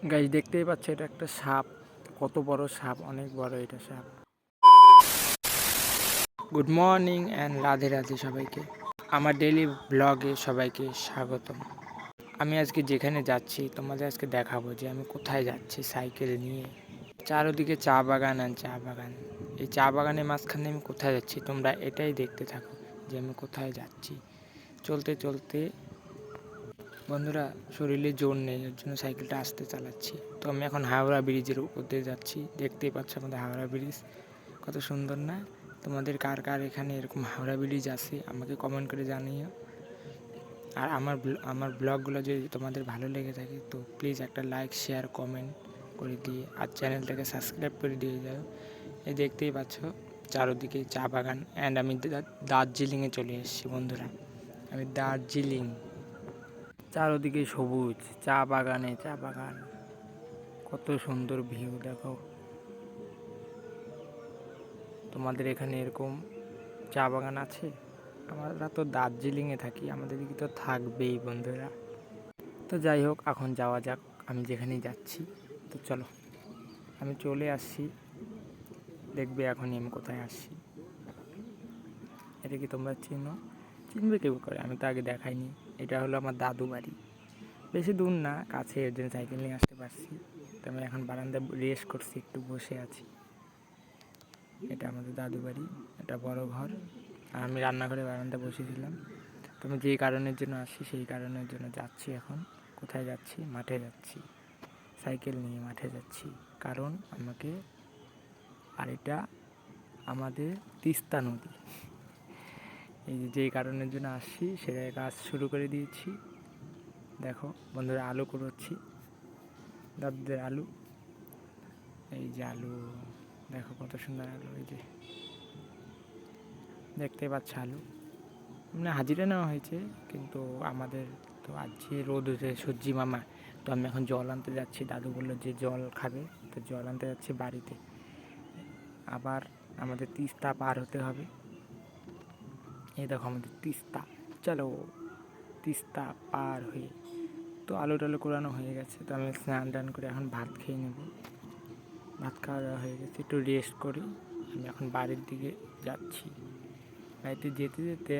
Guys দেখতেই পাচ্ছ, এটা একটা সাপ। কত বড় সাপ, অনেক বড় এটা সাপ। Good morning and Radhe Radhe সবাইকে। আমার ডেইলি ব্লগে সবাইকে স্বাগতম। আমি আজকে যেখানে যাচ্ছি তোমাদের আজকে দেখাবো যে আমি কোথায় যাচ্ছি সাইকেল নিয়ে। চারোদিকে চা বাগান আর চা বাগান। এই চা বাগানের মাঝখানে আমি কোথায় যাচ্ছি তোমরা এটাই দেখতে থাকো যে আমি কোথায় যাচ্ছি। চলতে চলতে বন্ধুরা শরীরে জোর নেই, এর জন্য সাইকেলটা আস্তে চালাচ্ছি। তো আমি এখন হাওড়া ব্রিজের উপর দিয়ে যাচ্ছি। দেখতেই পাচ্ছ আমাদের হাওড়া ব্রিজ কত সুন্দর না? তোমাদের কার কার এখানে এরকম হাওড়া ব্রিজ আছে আমাকে কমেন্ট করে জানিও। আর আমার ব্লগগুলো যদি তোমাদের ভালো লেগে থাকে তো প্লিজ একটা লাইক শেয়ার কমেন্ট করে দিয়ে আর চ্যানেলটাকে সাবস্ক্রাইব করে দিয়ে যাও। এই দেখতেই পাচ্ছ চারোদিকে চা বাগান। অ্যান্ড আমি দার্জিলিংয়ে চলে এসেছি বন্ধুরা। আমি দার্জিলিং, চারোদিকে সবুজ, চা বাগানে চা বাগান। কত সুন্দর ভিউ দেখো। তোমাদের এখানে এরকম চা বাগান আছে? আমরা তো দার্জিলিংয়ে থাকি, আমাদের দিকে তো থাকবেই বন্ধুরা। তো যাই হোক, এখন যাওয়া যাক আমি যেখানেই যাচ্ছি। তো চলো, আমি চলে আসছি। দেখবে এখনই আমি কোথায় আসছি। এটা কি তোমরা চিনো? চিনবে কেউ করে, আমি তো আগে দেখাইনি। এটা হলো আমার দাদু বাড়ি। বেশি দূর না, কাছে, এর জন্য সাইকেল নিয়ে আসতে পারছি। তো আমি এখন বারান্দায় রেস্ট করছি, একটু বসে আছি। এটা আমাদের দাদু বাড়ি, এটা বড় ঘর। আর আমি রান্নাঘরে বারান্দায় বসেছিলাম। তো আমি যেই কারণের জন্য আসি সেই কারণের জন্য যাচ্ছি এখন। কোথায় যাচ্ছি? মাঠে যাচ্ছি, সাইকেল নিয়ে মাঠে যাচ্ছি। কারণ আমাকে, আর এটা আমাদের তিস্তা নদী। এই যেই কারণের জন্য আসছি সেটাই কাজ শুরু করে দিয়েছি। দেখো বন্ধুরা, আলু কুড়োচ্ছি, দাদুদের আলু। এই যে আলু, দেখো কত সুন্দর আলু। এই যে দেখতে পাচ্ছ আলু, মানে হাজিরা নেওয়া হয়েছে। কিন্তু আমাদের তো আজকে রোদ উঠে সূর্যি মামা। তো আমি এখন জল আনতে যাচ্ছি। দাদু বললো যে জল খাবে, তো জল আনতে যাচ্ছি বাড়িতে। আবার আমাদের তিস্তা পার হতে হবে। এই দেখো আমাদের তিস্তা। চলো, তিস্তা পার হয়ে তো আলু টালু কোরানো হয়ে গেছে। তো আমি স্নান টান করে এখন ভাত খেয়ে নেব। ভাত খাওয়া দাওয়া হয়ে গেছে, একটু রেস্ট করি। আমি এখন বাড়ির দিকে যাচ্ছি। বাড়িতে যেতে যেতে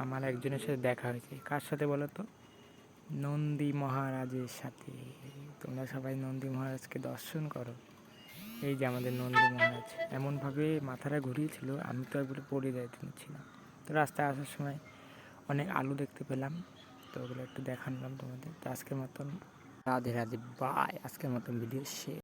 আমার একজনের সাথে দেখা হয়েছে। কার সাথে বলো তো? নন্দী মহারাজের সাথে। তোমরা সবাই নন্দী মহারাজকে দর্শন করো। এই যে আমাদের নন্দী মহারাজ এমনভাবে মাথাটা ঘুরিয়েছিল, আমি তো একবারে পড়ে যাচ্ছিলাম। তো রাস্তায় আসার সময় অনেক আলু দেখতে পেলাম, তো ওগুলো একটু দেখালাম তোমাদের। তো আজকের মতন রাধে রাধে, বাই। আজকের মতন ভিডিও শেষ।